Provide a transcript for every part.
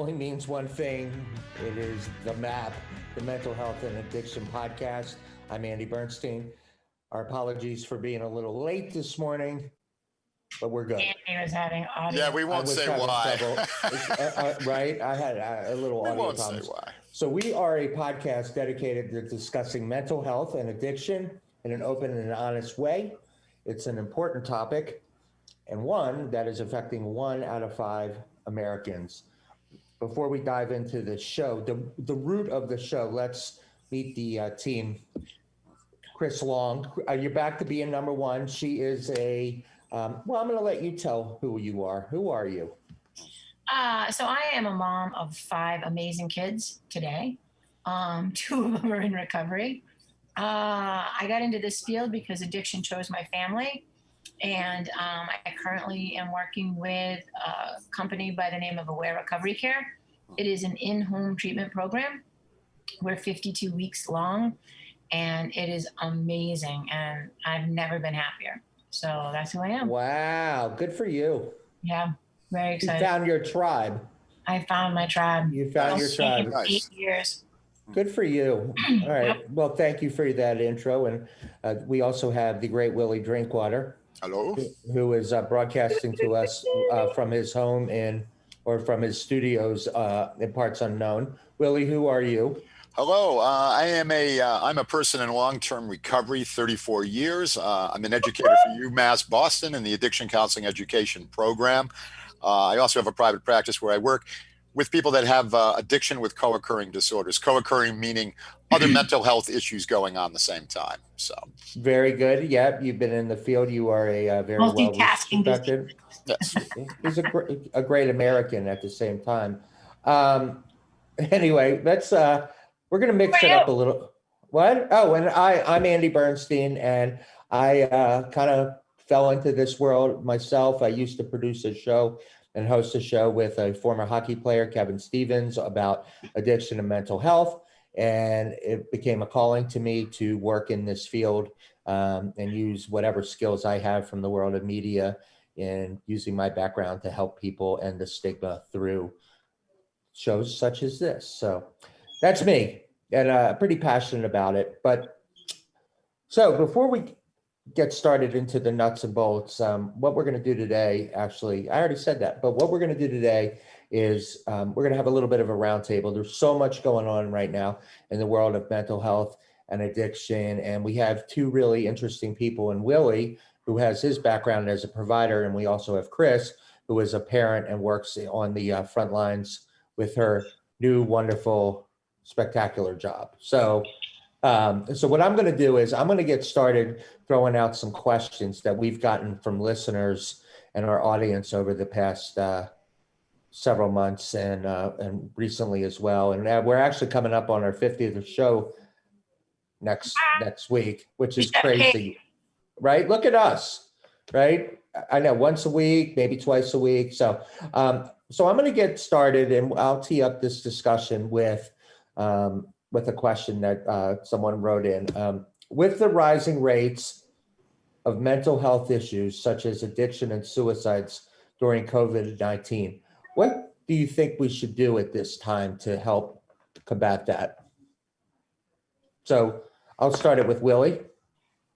only means one thing. It is the MAP, the Mental Health and Addiction Podcast. I'm Andy Bernstein. Our apologies for being a little late this morning, but we're good. Andy was having audio. Yeah, we won't say why. Right? I had a little audio won't problems. Say why. So we are a podcast dedicated to discussing mental health and addiction in an open and honest way. It's an important topic and one that is affecting 1 out of 5 Americans. Before we dive into the show, the root of the show, let's meet the team. Chris Long, you're back to being number one. She is I'm going to let you tell who you are. Who are you? So I am a mom of 5 amazing kids today. 2 of them are in recovery. I got into this field because addiction chose my family. And I currently am working with a company by the name of Aware Recovery Care. It is an in-home treatment program. We're 52 weeks long, and it is amazing. And I've never been happier. So that's who I am. Wow. Good for you. Yeah. Very excited. You found your tribe. I found my tribe. You found your tribe. Nice. 8 years. Good for you. All right. Yep. Well, thank you for that intro. And we also have the great Willie Drinkwater. Hello. Who is broadcasting to us from his home or from his studios in parts unknown. Willie, who are you? Hello. I'm a person in long-term recovery, 34 years. I'm an educator for UMass Boston in the Addiction Counseling Education Program. I also have a private practice where I work with people that have addiction with co-occurring disorders. Co-occurring meaning other mental health issues going on at the same time. So very good. Yep, you've been in the field. You are a very well respected. Yes, he's a great American at the same time. Anyway, let's we're gonna mix it up a little. What? Oh, and I'm Andy Bernstein, and I kind of fell into this world myself. I used to produce a show and host a show with a former hockey player, Kevin Stevens, about addiction and mental health. And it became a calling to me to work in this field and use whatever skills I have from the world of media and using my background to help people end the stigma through shows such as this. So that's me, and pretty passionate about it. But so before we get started into the nuts and bolts, what we're going to do today, actually, I already said that, but what we're going to do today is we're going to have a little bit of a roundtable. There's so much going on right now in the world of mental health and addiction, and we have 2 really interesting people in Willie, who has his background as a provider, and we also have Chris, who is a parent and works on the front lines with her new, wonderful, spectacular job. So what I'm going to do is I'm going to get started throwing out some questions that we've gotten from listeners and our audience over the past several months and recently as well. And we're actually coming up on our 50th show next week, which is crazy, right? Look at us, right? I know, once a week, maybe twice a week. So I'm going to get started, and I'll tee up this discussion with a question that someone wrote in. With the rising rates of mental health issues such as addiction and suicides during COVID-19, what do you think we should do at this time to help combat that? So I'll start it with Willie.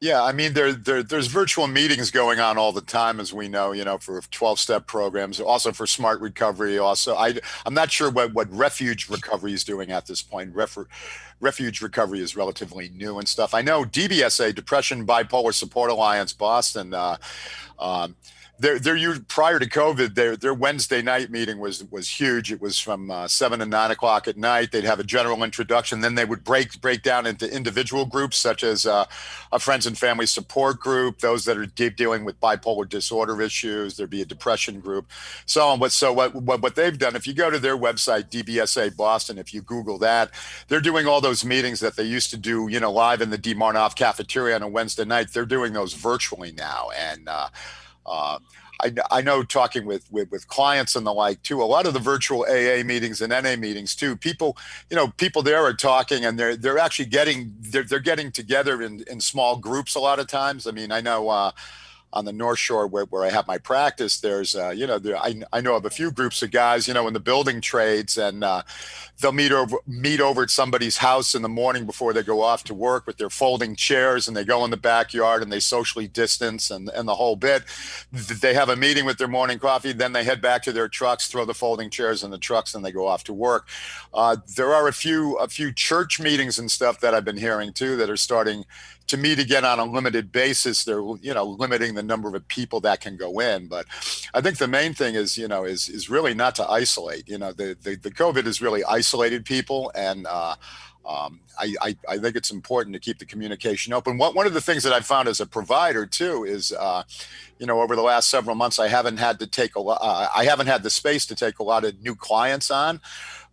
Yeah, I mean, there's virtual meetings going on all the time, as we know, for 12-step programs, also for smart recovery. Also, I'm not sure what refuge recovery is doing at this point. Refuge recovery is relatively new and stuff. I know DBSA, Depression Bipolar Support Alliance, Boston, prior to COVID, their Wednesday night meeting was huge. It was from 7 to 9 o'clock at night. They'd have a general introduction. Then they would break down into individual groups, such as a friends and family support group, those that are dealing with bipolar disorder issues. There'd be a depression group, so on. What they've done, if you go to their website, DBSA Boston, if you Google that, they're doing all those meetings that they used to do, live in the D. Marnoff cafeteria on a Wednesday night. They're doing those virtually now, and I know, talking with clients and the like too, a lot of the virtual AA meetings and NA meetings too, people there are talking, and they're actually getting together in small groups a lot of times. I mean, I know on the North Shore where I have my practice, there's, I know of a few groups of guys, in the building trades, and they'll meet over at somebody's house in the morning before they go off to work with their folding chairs, and they go in the backyard and they socially distance and the whole bit. They have a meeting with their morning coffee, then they head back to their trucks, throw the folding chairs in the trucks, and they go off to work. There are a few church meetings and stuff that I've been hearing too that are starting to meet again on a limited basis. They're, limiting the number of people that can go in. But I think the main thing is, is really not to isolate. The COVID has really isolated people, and I think it's important to keep the communication open. One of the things that I found as a provider too is, over the last several months, I haven't had the space to take a lot of new clients on.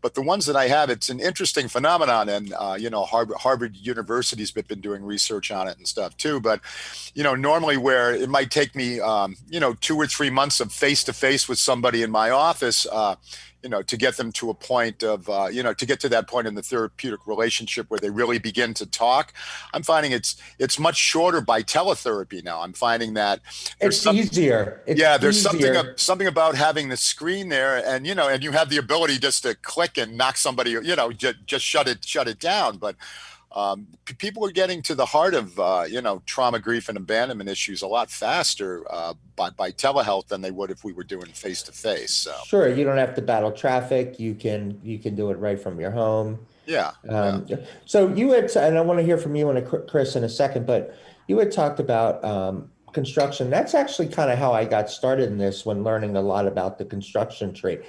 But the ones that I have, it's an interesting phenomenon, and Harvard University's been doing research on it and stuff too. But normally where it might take me 2 or 3 months of face-to-face with somebody in my office, to get them to a point of, to get to that point in the therapeutic relationship where they really begin to talk. I'm finding it's much shorter by teletherapy now. I'm finding that it's easier. There's something about having the screen there, and and you have the ability just to click and knock somebody, just shut it down. But people are getting to the heart of trauma, grief, and abandonment issues a lot faster by telehealth than they would if we were doing face to face. So sure, you don't have to battle traffic. You can do it right from your home. Yeah. So you had, and I want to hear from you and Chris in a second, but you had talked about construction. That's actually kind of how I got started in this, when learning a lot about the construction trade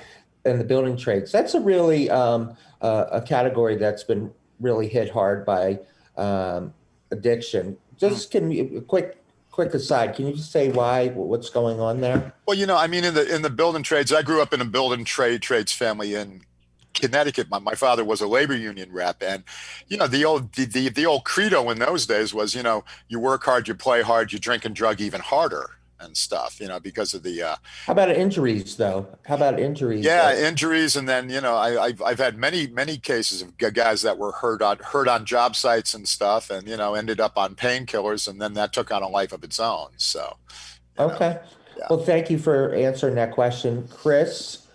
and the building trades. That's a really a category that's been really hit hard by addiction. Just can you quick aside, can you just say what's going on there? Well, in the building trades, I grew up in a building trades family in Connecticut. My father was a labor union rep, and the old credo in those days was, you work hard, you play hard, you drink and drug even harder and stuff, because of the how about injuries though? Injuries. And then I've had many cases of guys that were hurt on job sites and stuff, and ended up on painkillers, and then that took on a life of its own. So okay. Well, thank you for answering that question. Chris.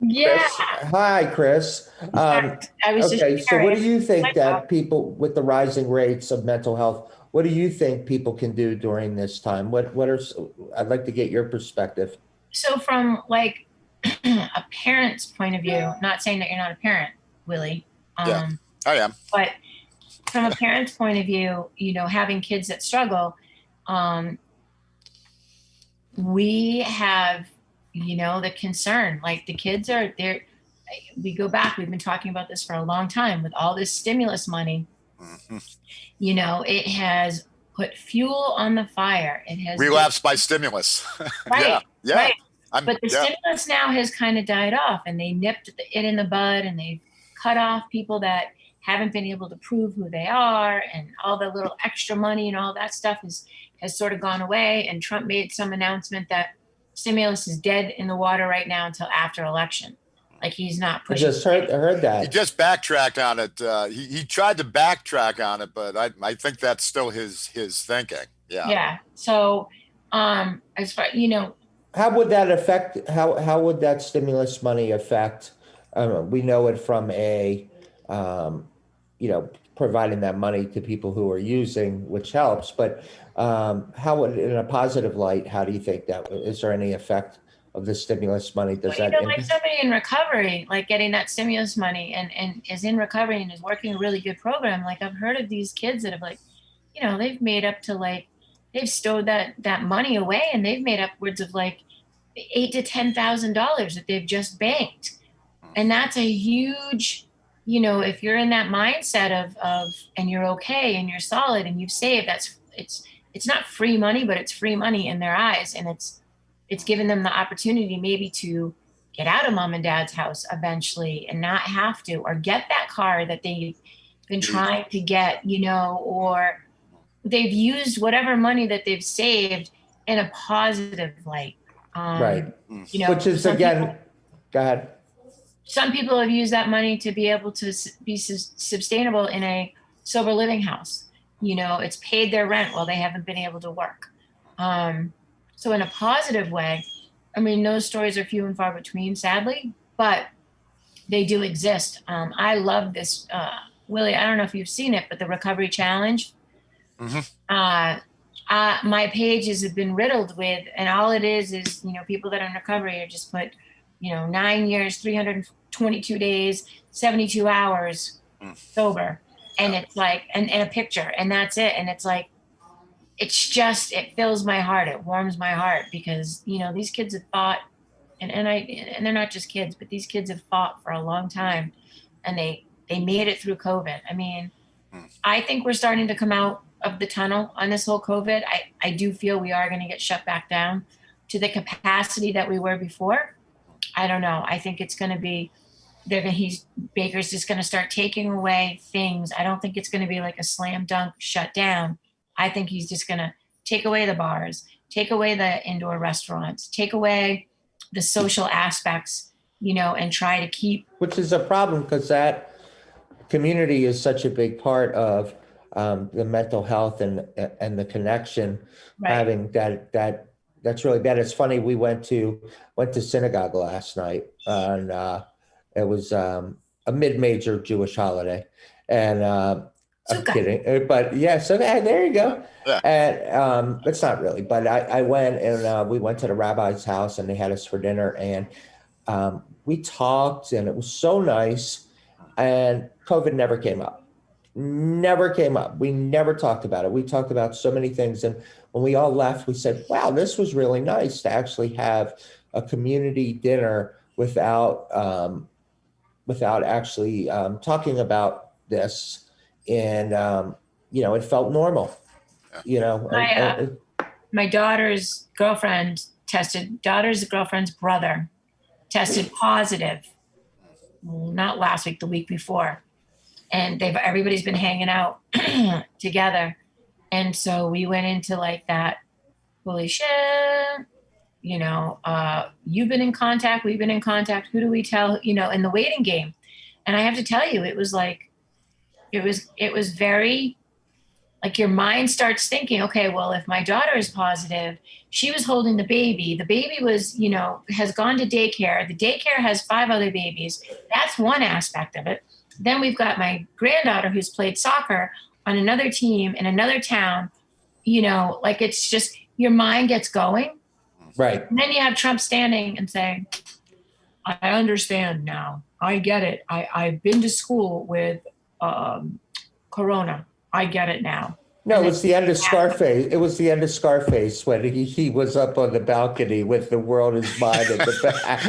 Hi, Chris. I was okay, so what do you think that people, with the rising rates of mental health, what do you think people can do during this time? I'd like to get your perspective. So from like a parent's point of view, not saying that you're not a parent, Willie. I am. But from a parent's point of view, having kids that struggle, we have, the concern, like the kids are there. We go back, we've been talking about this for a long time with all this stimulus money. Mm-hmm. It has put fuel on the fire. It has relapsed by stimulus. Right. Yeah. Right. But the stimulus now has kind of died off, and they nipped it in the bud, and they've cut off people that haven't been able to prove who they are, and all the little extra money and all that stuff has sort of gone away. And Trump made some announcement that stimulus is dead in the water right now until after election. Like he's not pushing. I just heard that. He just backtracked on it. He tried to backtrack on it, but I think that's still his thinking. Yeah. Yeah. So, as far how would that affect? How would that stimulus money affect? We know it from providing that money to people who are using, which helps. But how would, in a positive light, how do you think that is there any effect of the stimulus money? Does that like somebody in recovery, like getting that stimulus money and is in recovery and is working a really good program? Like I've heard of these kids that have they've made up to they've stowed that money away, and they've made upwards of $8,000 to $10,000 that they've just banked. And that's a huge, if you're in that mindset of and you're okay and you're solid and you've saved, it's not free money, but it's free money in their eyes. And it's given them the opportunity maybe to get out of mom and dad's house eventually and not have to, or get that car that they've been trying to get, or they've used whatever money that they've saved in a positive light. Right. Which is, again, go ahead. Some people have used that money to be able to be sustainable in a sober living house. It's paid their rent while they haven't been able to work. So in a positive way, I mean, those stories are few and far between, sadly, but they do exist. I love this, Willie. I don't know if you've seen it, but the Recovery Challenge. Hmm. My pages have been riddled with, and all it is, people that are in recovery are just put, 9 years, 322 days, 72 hours sober. And it's like, and a picture, and that's it. And it's like, it fills my heart. It warms my heart because, these kids have fought, and they're not just kids, but these kids have fought for a long time, and they made it through COVID. I mean, I think we're starting to come out of the tunnel on this whole COVID. I do feel we are going to get shut back down to the capacity that we were before. I don't know. I think it's going to be, Baker's just going to start taking away things. I don't think it's going to be like a slam dunk shut down. I think he's just going to take away the bars, take away the indoor restaurants, take away the social aspects, and try to keep. Which is a problem because that community is such a big part of the mental health and the connection. Right. Having that's really bad. It's funny. We went to synagogue last night, and it was a mid-major Jewish holiday, and I'm kidding, but yeah. So there you go. Yeah. And it's not really, but I went, and we went to the rabbi's house, and they had us for dinner, and we talked, and it was so nice. And COVID never came up. Never came up. We never talked about it. We talked about so many things. And when we all left, we said, wow, this was really nice to actually have a community dinner without actually talking about this. And, it felt normal, My daughter's girlfriend's brother tested positive, not last week, the week before. And everybody's been hanging out together. And so we went into like that, holy shit, you've been in contact, we've been in contact, who do we tell, in the waiting game. And I have to tell you, it was like, it was very, like your mind starts thinking, okay, well, if my daughter is positive, she was holding the baby was, has gone to daycare. The daycare has 5 other babies. That's one aspect of it. Then we've got my granddaughter who's played soccer on another team in another town, like it's just, your mind gets going. Right. And then you have Trump standing and saying, I understand now. I get it. I've been to school with Corona. I get it now. No, it was the end of Scarface. It was the end of Scarface when he was up on the balcony with the world is mine at the back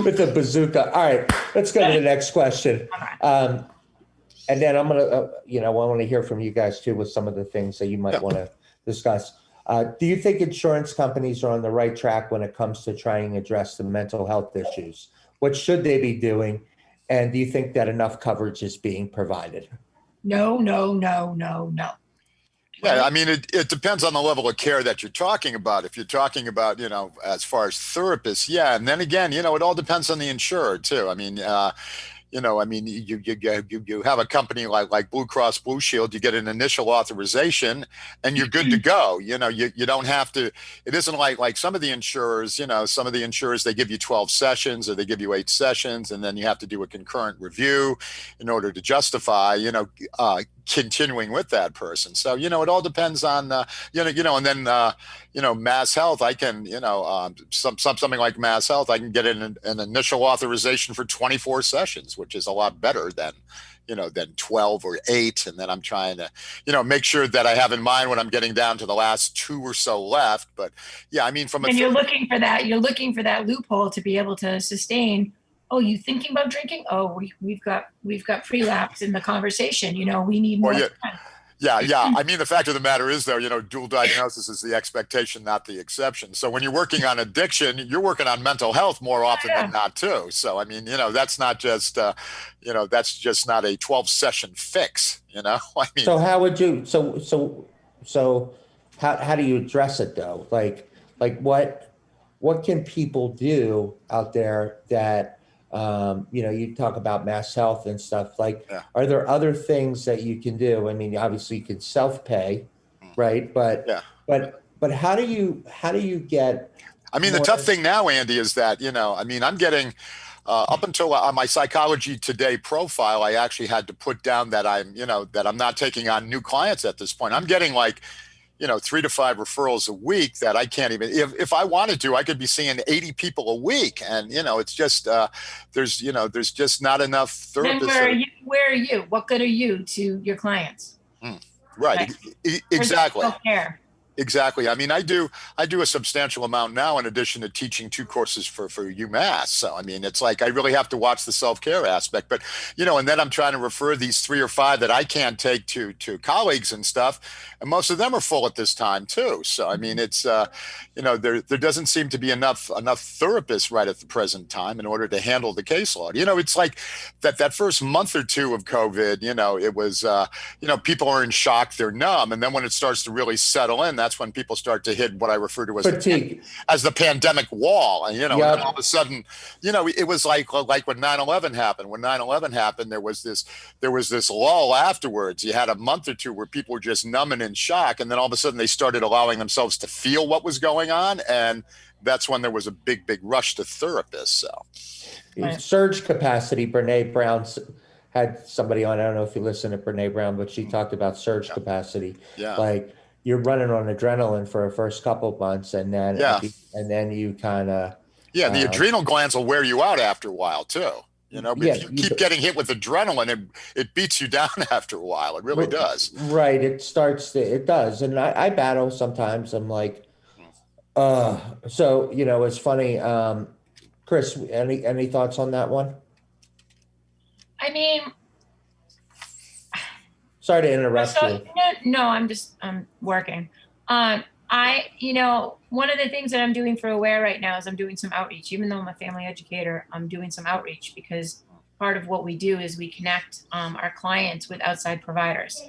with the bazooka. All right, let's go to the next question. And then I'm going to, I want to hear from you guys too with some of the things that you might want to discuss. Do you think insurance companies are on the right track when it comes to trying to address the mental health issues? What should they be doing? And do you think that enough coverage is being provided? No. Yeah, I mean, it depends on the level of care that you're talking about. If you're talking about, as far as therapists, yeah. And then again, it all depends on the insurer too. I mean, you have a company like Blue Cross Blue Shield, you get an initial authorization and you're good to go. You don't have to, it isn't like some of the insurers, they give you 12 sessions or they give you 8 sessions and then you have to do a concurrent review in order to justify, continuing with that person. So, it all depends on, and then, Mass Health, I can, something like Mass Health, I can get an initial authorization for 24 sessions, which is a lot better than 12 or 8. And then I'm trying to, make sure that I have in mind when I'm getting down to the last 2 or so left. But yeah, I mean, you're looking for that loophole to be able to sustain. Oh, you thinking about drinking? Oh, we've got prelapse in the conversation. We need more time. Yeah. I mean, the fact of the matter is, though, dual diagnosis is the expectation, not the exception. So when you're working on addiction, you're working on mental health more often than not, too. So, I mean, that's not just, that's just not a 12-session fix, I mean. So how would you, so how do you address it, though? Like what can people do out there that, you talk about Mass Health and stuff are there other things that you can do? I mean, obviously you can self-pay, right? But but how do you get? I mean, the more- tough thing now, Andy, is that, I mean, I'm getting up until on my Psychology Today profile, I actually had to put down that that I'm not taking on new clients at this point. I'm getting like, 3 to 5 referrals a week that I can't even, if I wanted to, I could be seeing 80 people a week. And, it's just, there's just not enough therapists. Then where are you? What good are you to your clients? Right. Exactly. Self-care. Exactly. I mean, I do a substantial amount now in addition to teaching 2 courses for UMass. So, I mean, it's like I really have to watch the self-care aspect. But, and then I'm trying to refer these 3 or 5 that I can't take to colleagues and stuff. And most of them are full at this time, too. So, I mean, it's, there doesn't seem to be enough therapists right at the present time in order to handle the caseload. It's like that first month or 2 of COVID, it was, people are in shock, they're numb. And then when it starts to really settle in, that's when people start to hit what I refer to as fatigue, as the pandemic wall. And, Yep. and all of a sudden, it was like when 9/11 happened. When 9/11 happened, there was this lull afterwards. You had a month or 2 where people were just numb and in shock. And then all of a sudden they started allowing themselves to feel what was going on. And that's when there was a big rush to therapists. So surge capacity. Brene Brown had somebody on. I don't know if you listen to Brene Brown, but she talked about surge capacity. Yeah. Like you're running on adrenaline for the first couple of months, and then you kind of the adrenal glands will wear you out after a while too. If you keep getting hit with adrenaline, it beats you down after a while. It really does. Right. It does. And I battle sometimes. I'm like, so, it's funny. Chris, any thoughts on that one? I mean, sorry to interrupt you. No, I'm working. One of the things that I'm doing for Aware right now is I'm doing some outreach. Even though I'm a family educator, I'm doing some outreach because part of what we do is we connect our clients with outside providers.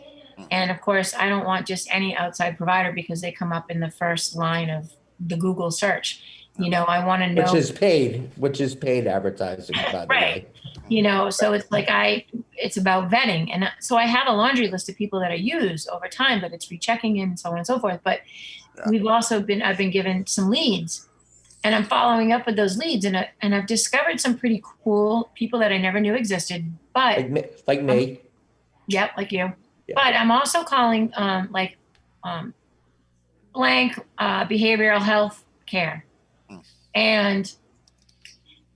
And of course, I don't want just any outside provider because they come up in the first line of the Google search. I want to know. Which is paid advertising, by the way. So it's like it's about vetting. And so I have a laundry list of people that I use over time, but it's rechecking in and so on and so forth. But I've been given some leads and I'm following up with those leads and I've discovered some pretty cool people that I never knew existed, but like me. Yep. Like you, yeah. But I'm also calling, blank, behavioral health care. And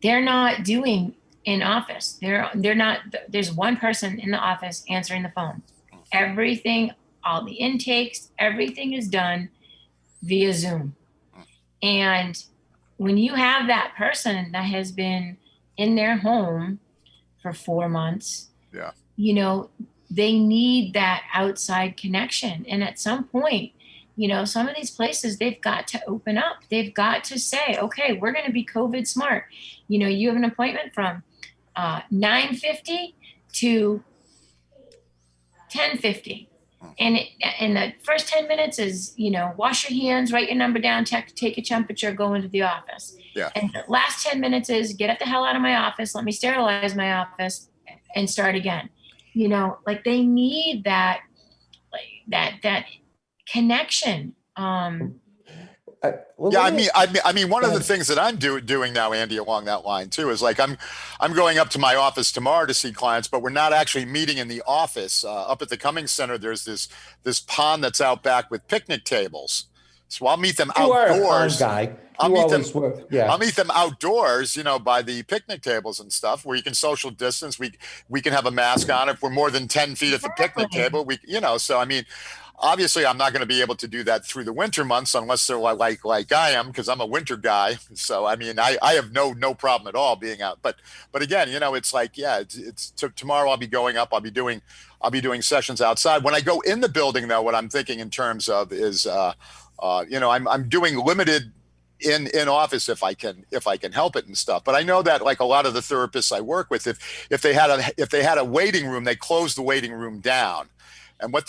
they're not doing in office. They're not, there's one person in the office answering the phone. Everything, all the intakes, everything is done via Zoom. And when you have that person that has been in their home for 4 months, they need that outside connection. And at some point, some of these places, they've got to open up. They've got to say, okay, we're going to be COVID smart. You have an appointment from 9:50 to 10:50. And the first 10 minutes is, wash your hands, write your number down, take a temperature, go into the office. Yeah. And the last 10 minutes is get the hell out of my office. Let me sterilize my office and start again. They need that connection. I mean, one of the things that I'm doing now, Andy, along that line too, is like I'm going up to my office tomorrow to see clients, but we're not actually meeting in the office. Up at the Cummings Center, there's this pond that's out back with picnic tables. So I'll meet them outdoors. I'll meet them outdoors, by the picnic tables and stuff where you can social distance. We can have a mask on if we're more than 10 feet at the picnic table. So I mean, obviously, I'm not going to be able to do that through the winter months unless they're like I am, because I'm a winter guy. So I mean, I have no problem at all being out. But again, it's like, it's tomorrow. I'll be going up. I'll be doing sessions outside. When I go in the building, though, what I'm thinking in terms of is, I'm doing limited in office if I can help it and stuff. But I know that like a lot of the therapists I work with, if they had a waiting room, they close the waiting room down. And what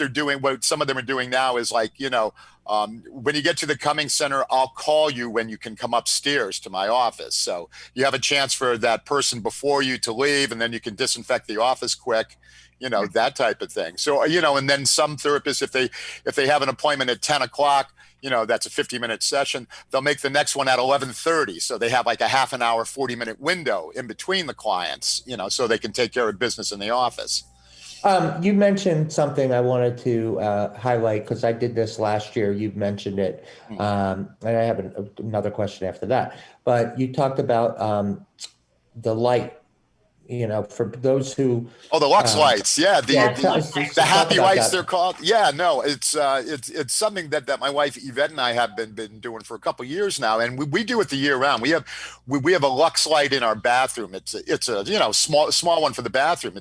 some of them are doing now is like, when you get to the Cummings Center, I'll call you when you can come upstairs to my office. So you have a chance for that person before you to leave, and then you can disinfect the office quick that type of thing. So, and then some therapists, if they have an appointment at 10 o'clock, that's a 50-minute session, they'll make the next one at 11:30. So they have like a half an hour, 40-minute window in between the clients, so they can take care of business in the office. You mentioned something I wanted to highlight because I did this last year. You've mentioned it. And I have another question after that. But you talked about the light, for those who. Oh, the Lux lights. Yeah. The happy lights, they're called. Yeah, no, it's something that my wife Yvette and I have been doing for a couple of years now. And we do it the year round. We have a Lux light in our bathroom. It's a small one for the bathroom.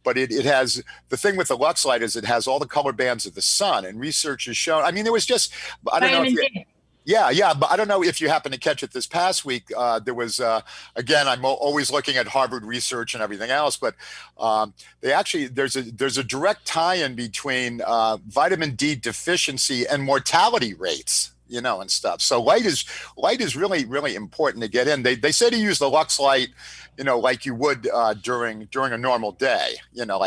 But it has, the thing with the Lux light is it has all the color bands of the sun, and research has shown, there was just, I don't know if yeah, but I don't know if you happen to catch it this past week. There was, again, I'm always looking at Harvard research and everything else, but there's a direct tie-in between vitamin D deficiency and mortality rates, and stuff. So light is really, really important to get in. They say to use the Lux light, like you would during a normal day,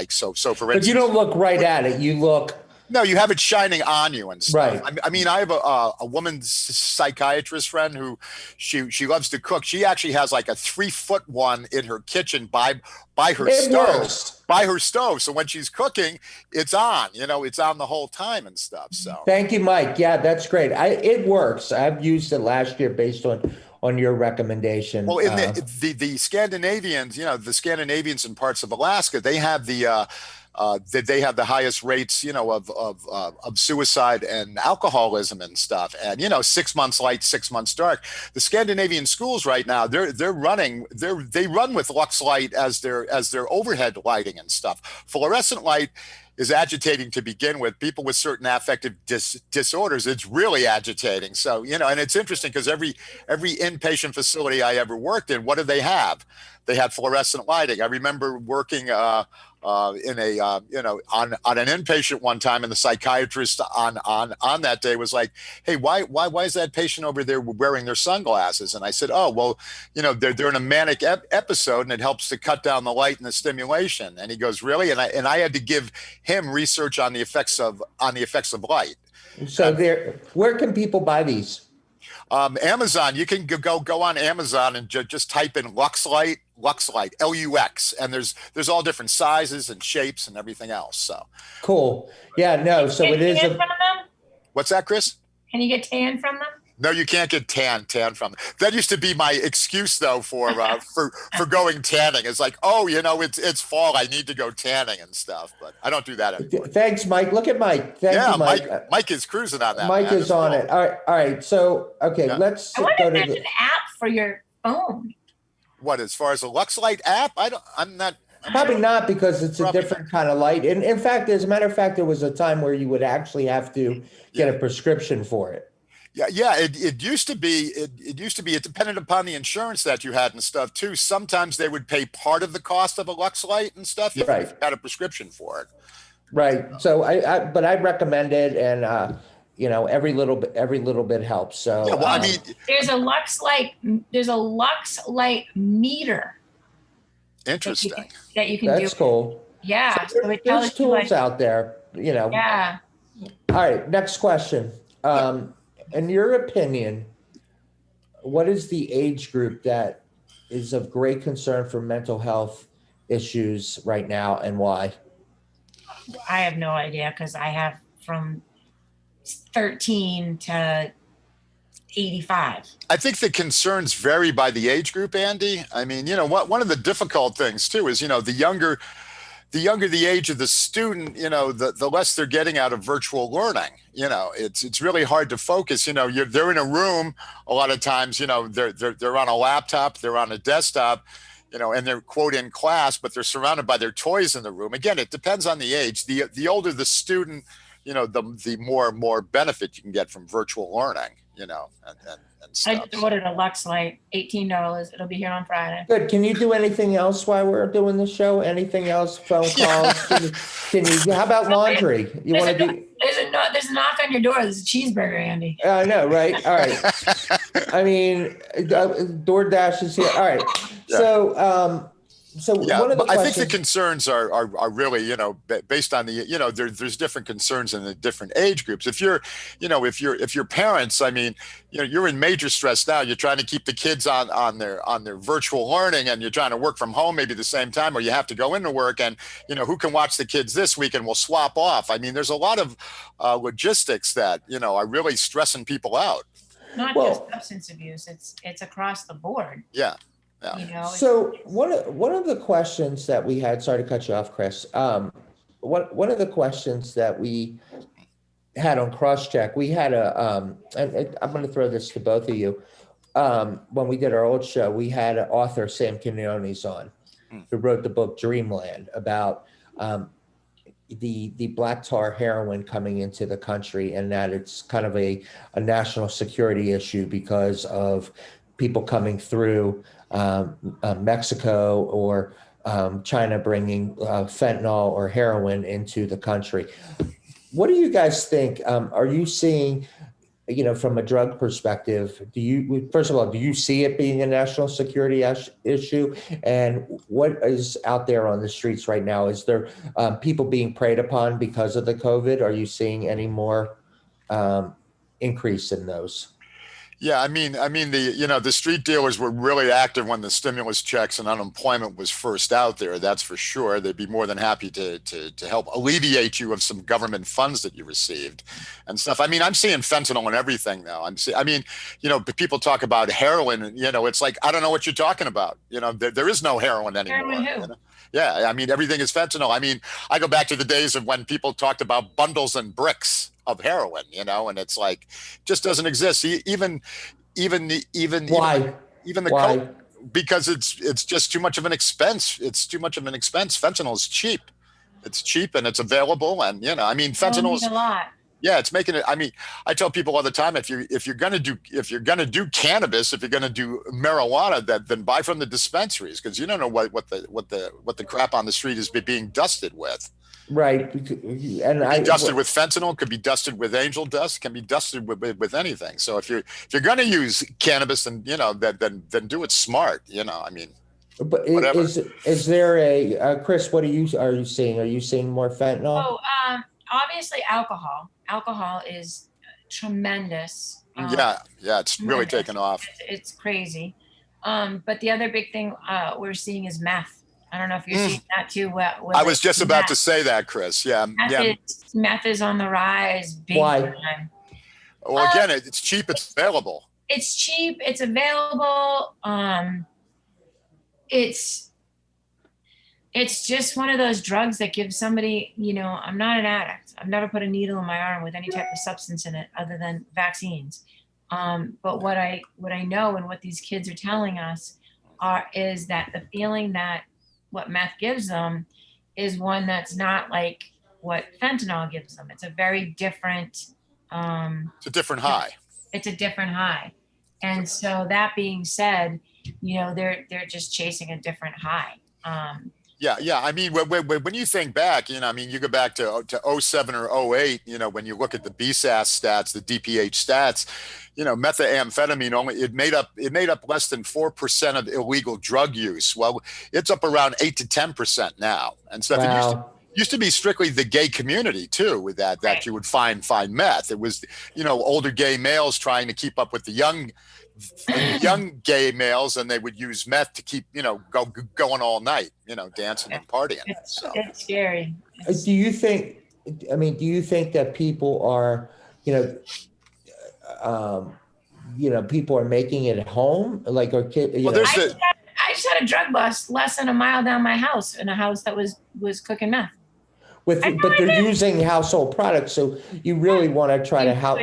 so for instance. But you don't look right at it. You look. No, you have it shining on you and stuff. Right. I have a woman's psychiatrist friend who she loves to cook. She actually has like a 3-foot one in her kitchen by her stove. Works. By her stove. So when she's cooking, it's on. It's on the whole time and stuff. So thank you, Mike. Yeah, that's great. It works. I've used it last year based on your recommendation. Well, in the Scandinavians, the Scandinavians in parts of Alaska, they have the highest rates, of suicide and alcoholism and stuff. And 6 months light, 6 months dark. The Scandinavian schools right now, they run with Lux light as their overhead lighting and stuff. Fluorescent light is agitating to begin with. People with certain affective disorders, it's really agitating. So, and it's interesting because every inpatient facility I ever worked in, what do they have? They had fluorescent lighting. I remember working in a on an inpatient one time, and the psychiatrist on that day was like, "Hey, why is that patient over there wearing their sunglasses?" And I said, "Oh, well, they're in a manic episode, and it helps to cut down the light and the stimulation." And he goes, "Really?" And I had to give him research on the effects of light. So where can people buy these? Amazon. You can go on Amazon and just type in Lux light, LUX, and there's all different sizes and shapes and everything else. So cool. Yeah, no. So it is. What's that, Chris? Can you get tan from them? No, you can't get tan from them. That used to be my excuse though for going tanning. It's like, it's fall, I need to go tanning and stuff, but I don't do that anymore. Thanks, Mike. Look at Mike. Thank you, Mike. Mike is cruising on that. Mike is on it. All right. So let's. I wonder if there's an app for your phone. What, as far as a Lux Light app? I'm not. Probably not, because it's a different kind of light. And in fact, as a matter of fact, there was a time where you would actually have to get a prescription for it. Yeah. It used to be. It depended upon the insurance that you had and stuff too. Sometimes they would pay part of the cost of a Lux Light and stuff. You had a prescription for it. Right. So but I recommend it, and every little bit helps. So there's a Lux Light meter. Interesting. That you can do. That's cool. Yeah. So there's tools out there. Yeah. All right. Next question. In your opinion, what is the age group that is of great concern for mental health issues right now, and why? I have no idea, because I have from 13 to 85. I think the concerns vary by the age group, Andy. I mean, one of the difficult things too is, the younger the age of the student, the less they're getting out of virtual learning. It's really hard to focus. They're in a room a lot of times. They're on a laptop, they're on a desktop, and they're quote in class, but they're surrounded by their toys in the room. Again, it depends on the age. The older the student, the more benefit you can get from virtual learning. And stuff. I just ordered a Lux Light, $18. It'll be here on Friday. Good. Can you do anything else while we're doing the show? Anything else? Phone calls? Can you? How about laundry? You want to do? There's a knock on your door. There's a cheeseburger, Andy. I know, right? All right. I mean, DoorDash is here. All right. So, So Yeah, one of the but I think the questions, concerns are really, based on the, there's different concerns in the different age groups. If you're, if your parents, I mean, you're in major stress now. You're trying to keep the kids on their virtual learning, and you're trying to work from home maybe at the same time, or you have to go into work, and who can watch the kids this week, and we'll swap off. I mean, there's a lot of logistics that are really stressing people out. Not just well, substance abuse, it's across the board. Yeah. Yeah. so one of the questions that we had, sorry to cut you off, Chris. One of the questions that we had on Crosscheck, we had and I'm going to throw this to both of you. When we did our old show, we had an author, Sam Quinones, on, who wrote the book Dreamland about the black tar heroin coming into the country, and that it's kind of a national security issue because of people coming through Mexico or China bringing fentanyl or heroin into the country. What do you guys think? Are you seeing, from a drug perspective, first of all, do you see it being a national security issue? And what is out there on the streets right now? Is there people being preyed upon because of the COVID? Are you seeing any more increase in those? Yeah, I mean, the street dealers were really active when the stimulus checks and unemployment was first out there. That's for sure. They'd be more than happy to help alleviate you of some government funds that you received and stuff. I mean, I'm seeing fentanyl and everything now. People talk about heroin, and it's like, I don't know what you're talking about. There is no heroin anymore. Heroin who? Yeah, I mean, everything is fentanyl. I mean, I go back to the days of when people talked about bundles and bricks of heroin, and it's like, just doesn't exist. Even Why? Even the Why? coke, because it's just too much of an expense. It's too much of an expense. Fentanyl is cheap. It's cheap and it's available. And fentanyl is a lot. Yeah, it's making it. I mean, I tell people all the time, if you're gonna do cannabis, if you're gonna do marijuana, then buy from the dispensaries, because you don't know what the crap on the street is being dusted with. Right. And dusted with fentanyl, could be dusted with angel dust, can be dusted with anything. So if you're gonna use cannabis, then then do it smart. I mean. But whatever. Is there a Chris? What are you seeing? Are you seeing more fentanyl? Oh, obviously alcohol. Alcohol is tremendous. Yeah, it's really taken off. It's crazy. But the other big thing we're seeing is meth. I don't know if you're seeing that too. I was just about to say that, Chris. Yeah, meth is on the rise. Big Why? time. Well, again, it's cheap. It's available. It's cheap. It's available. It's just one of those drugs that gives somebody, I'm not an addict. I've never put a needle in my arm with any type of substance in it other than vaccines. But what I know and what these kids are telling us is that the feeling that what meth gives them is one that's not like what fentanyl gives them. It's a very different. It's a different high. It's a different high. And so that being said, they're just chasing a different high. Yeah. I mean, when you think back, you go back to 07 or 08, when you look at the BSAS stats, the DPH stats, methamphetamine it made up less than 4% of illegal drug use. Well, it's up around 8 to 10% now. And stuff. Wow. It used to be strictly the gay community too, with that you would find meth. It was, older gay males trying to keep up with the young gay males, and they would use meth to keep going all night, dancing and partying. It's scary. Do you think that people are people are making it at home, like, or kids? I just had a drug bust less than a mile down my house, in a house that was cooking meth. But they're using household products, so you really want to try to help.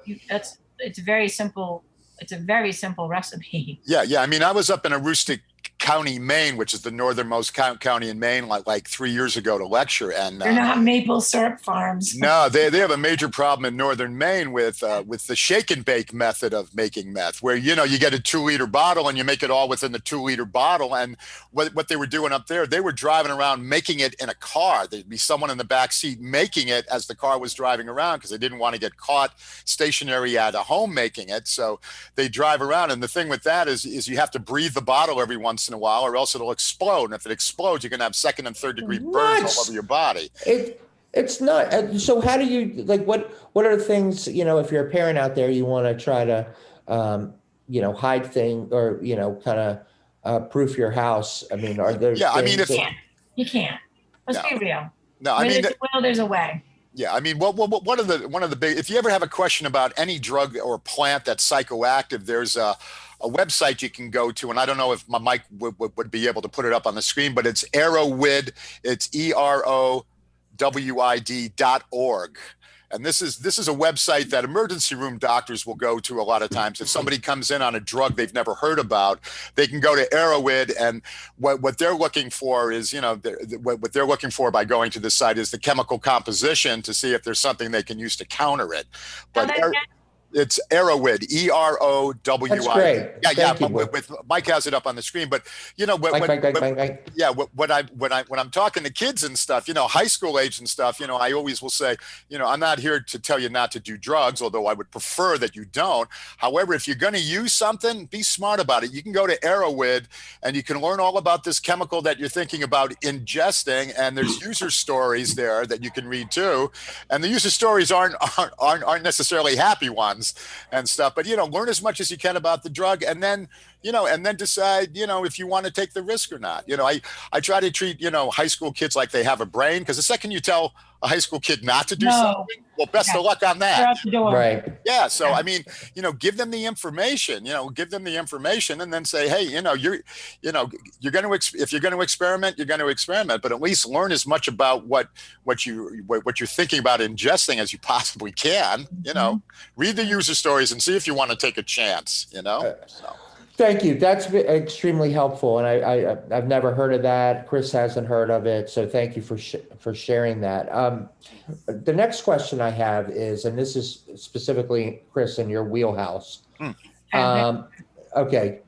It's very simple. It's a very simple recipe. Yeah. I mean, I was up in Aroostook County, Maine, which is the northernmost county in Maine, like 3 years ago to lecture. And they're not maple syrup farms. No, they have a major problem in northern Maine with the shake and bake method of making meth, where you get a 2-liter bottle and you make it all within the 2-liter bottle. And what they were doing up there, they were driving around making it in a car. There'd be someone in the back seat making it as the car was driving around, because they didn't want to get caught stationary at a home making it. So they drive around, and the thing with that is you have to breathe the bottle every once in in a while, or else it'll explode. And if it explodes, you're going to have second and third degree burns all over your body. It's not. So how do you, like, what are the things, if you're a parent out there, you want to try to, hide things or, kind of proof your house. I mean, are there Yeah, I mean, things you can't. Let's be real. No, Where I mean, there's a will, there's a way. Yeah, I mean, one of the big, if you ever have a question about any drug or plant that's psychoactive, there's a website you can go to, and I don't know if my mic would be able to put it up on the screen, but it's Erowid, it's EROWID.org. And this is a website that emergency room doctors will go to a lot of times. If somebody comes in on a drug they've never heard about, they can go to Erowid, and what they're looking for is, what they're looking for by going to this site is the chemical composition to see if there's something they can use to counter it. But it's Erowid, EROWID. That's great. Yeah. With Mike has it up on the screen, but when I'm talking to kids and stuff, high school age and stuff, I always will say, I'm not here to tell you not to do drugs, although I would prefer that you don't. However, if you're going to use something, be smart about it. You can go to Erowid and you can learn all about this chemical that you're thinking about ingesting, and there's user stories there that you can read too. And the user stories aren't necessarily happy ones and stuff, but learn as much as you can about the drug, and then decide if you want to take the risk or not. I try to treat high school kids like they have a brain, because the second you tell a high school kid not to do something, well, best of luck on that. Out the door. Right. Yeah. So I mean, give them the information. And then say, hey, you're going to if you're going to experiment, you're going to experiment, but at least learn as much about what you're thinking about ingesting as you possibly can. Read the user stories and see if you want to take a chance. So. Thank you. That's extremely helpful, and I've never heard of that. Chris hasn't heard of it, so thank you for sharing that. The next question I have is, and this is specifically, Chris, in your wheelhouse. Okay,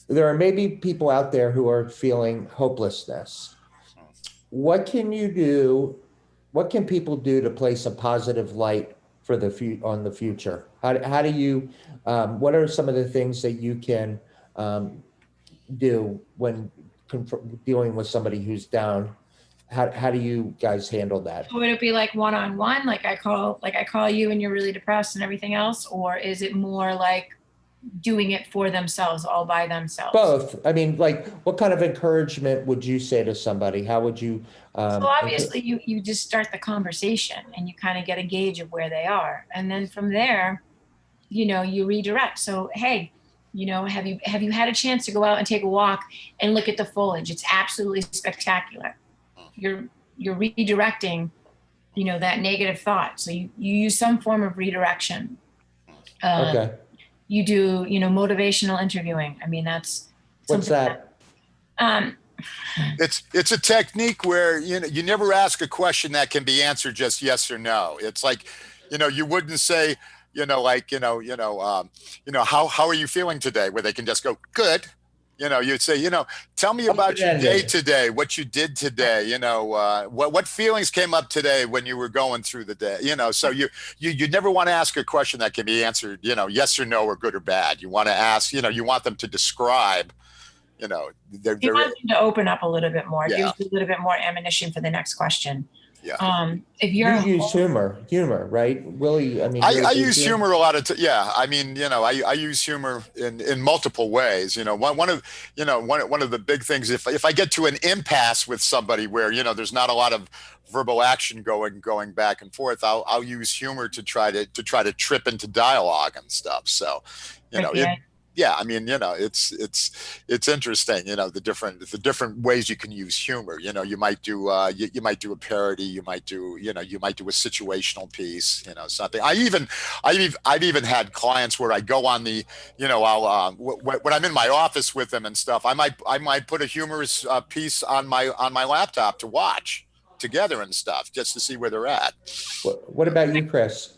there are maybe people out there who are feeling hopelessness. What can you do? What can people do to place a positive light for on the future? How do you? What are some of the things that you can do when dealing with somebody who's down? How do you guys handle that? Would it be like one-on-one, like I call you and you're really depressed and everything else, or is it more like doing it for themselves, all by themselves? Both. I mean, like, what kind of encouragement would you say to somebody? How would you? So obviously, you just start the conversation and you kind of get a gauge of where they are, and then from there, you redirect. So, hey, have you had a chance to go out and take a walk and look at the foliage? It's absolutely spectacular. You're redirecting, that negative thought. So you use some form of redirection. Okay. You do, motivational interviewing. I mean, that's what's that? It's a technique where you never ask a question that can be answered just yes or no. It's like, you wouldn't say, how are you feeling today? Where they can just go, good. You'd say, tell me about your day today, what you did today, what feelings came up today when you were going through the day, so you never want to ask a question that can be answered, yes or no, or good or bad. You want to ask, you want them to describe, you want them to open up a little bit more. Yeah. Gives you a little bit more ammunition for the next question. Yeah. If you use humor, right, Willie? I mean, I use humor a lot of yeah. I mean, I use humor in multiple ways. One of the big things, if I get to an impasse with somebody where there's not a lot of verbal action going back and forth, I'll use humor to try to trip into dialogue and stuff. So, I mean, it's interesting, the different ways you can use humor. You might do you might do a parody, you might do a situational piece, something. I've even had clients where I go on the, I'll when I'm in my office with them and stuff, I might put a humorous piece on my laptop to watch together and stuff, just to see where they're at. What about you, Chris?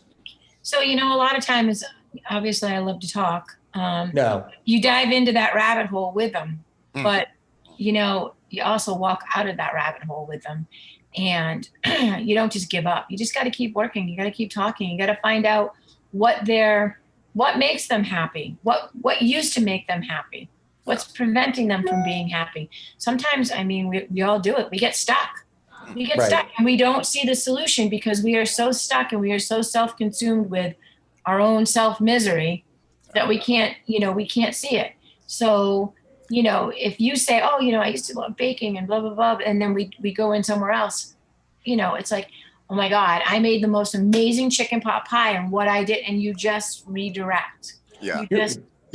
So, a lot of times, obviously I love to talk. No. You dive into that rabbit hole with them, but you also walk out of that rabbit hole with them, and you don't just give up. You just got to keep working. You got to keep talking. You got to find out what makes them happy, what used to make them happy. What's preventing them from being happy? Sometimes, I mean, we all do it. We get stuck. We get Right. stuck and we don't see the solution because we are so stuck and we are so self-consumed with our own self-misery that we can't see it. So, if you say, oh, I used to love baking and blah, blah, blah, and then we go in somewhere else, it's like, oh my God, I made the most amazing chicken pot pie and what I did, and you just redirect. Yeah. You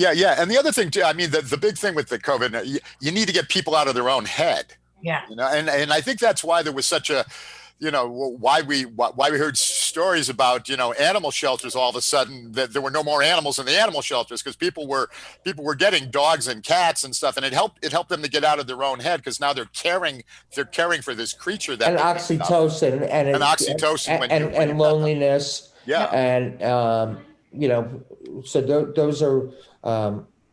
And the other thing too, I mean, the big thing with the COVID, you need to get people out of their own head. Yeah. And I think that's why there was such a, why we heard stories about, animal shelters all of a sudden, that there were no more animals in the animal shelters because people were getting dogs and cats and stuff. And it helped them to get out of their own head because now they're caring for this creature that And oxytocin and loneliness. Yeah. And, so those are,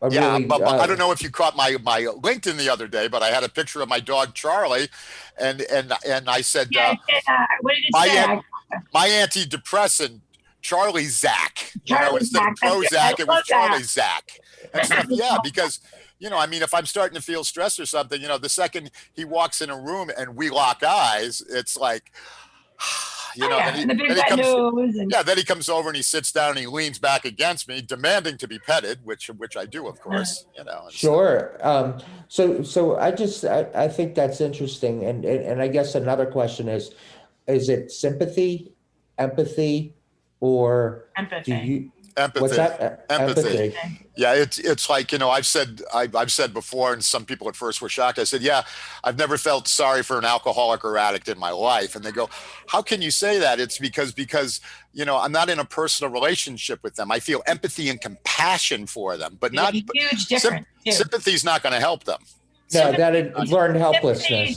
really, but I don't know if you caught my LinkedIn the other day, but I had a picture of my dog Charlie, and I said, what did it say? My antidepressant, Charlie Zach. Instead of Prozac, it was Charlie Zach. And stuff. Yeah, because I mean, if I'm starting to feel stressed or something, the second he walks in a room and we lock eyes, it's like. And the big fat nose. Then he comes over and he sits down and he leans back against me, demanding to be petted, which I do, of course. Sure. So I think that's interesting, and I guess another question is it sympathy, empathy, or empathy? Empathy. What's that? Empathy. Yeah, it's like, I've said before, and some people at first were shocked. I said, yeah, I've never felt sorry for an alcoholic or addict in my life. And they go, how can you say that? It's because I'm not in a personal relationship with them. I feel empathy and compassion for them, but not huge difference. Sympathy is not going to help them. No, that is learned helplessness.